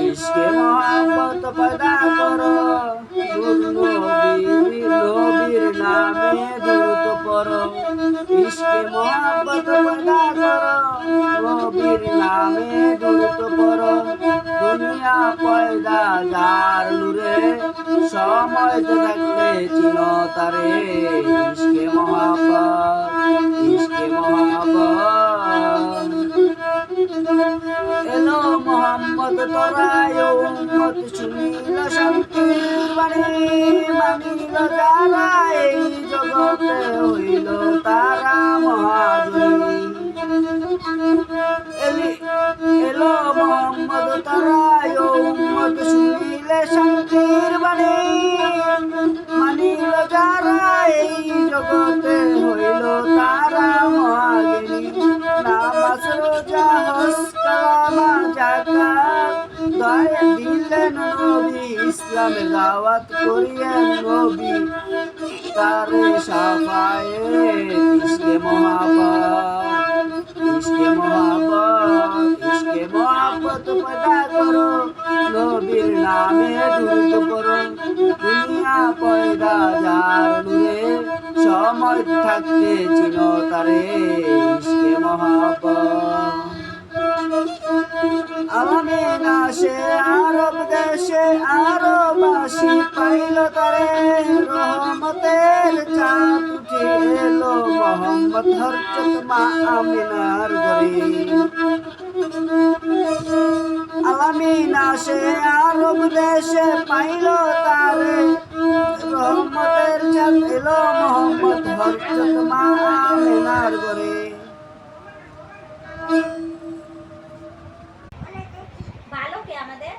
ইশকে মোহাম্মত পয়দা করো, নূর নবীর নামে দ্রুত পড়ো। ইশকে মোহাম্মত পয়দা করো, নবীর নামে দ্রুত পড়ো। দুনিয়া পয়দা যার নূরে, সময়তে থাকলে চিনো তারে। ইশকে মোহাম্মত, ইশকে মোহাম্মত। এলো মোহাম্মদ তোরায় উম্মত, শুনিল শান্তির বাণী, মানিল যারা এই জগতে হইল তারা মহাজনী। এলো মোহাম্মদ তোরায় উম্মত, শুনিলে শান্তির বাণী, মানিল যারা এই জগতে হইল তারা মহাজ্ঞানী। নামাজ রোজা হজ কালামা যাকাত দয়া দিলেন নবী, ইসলামে দাওয়াত করিয়েন নবী, তারে শাফায়েত। ইশকে মোহাব্বত, ইশকে মোহাব্বত, ইশকে মোহাব্বত পয়দা করো, নবীর নামে দ্রুত পড়ো। দুনিয়া পয়দা যার নূরে, সময় থাকতে চিনো তারে। ইশকে মোহাব্বত। আলামিন আসে আরব দেশে, আরবাসী পাইল তারে। রহমতের চাঁদ উঠে এলো মোহাম্মদ হযরত মা আমিনার ঘরে। আলামিন আসে আরব দেশে, পাইল তারে। রহমতের চাঁদ এলো মোহাম্মদ হযরত মা আমিনার ঘরে। ভালো কে আমাদের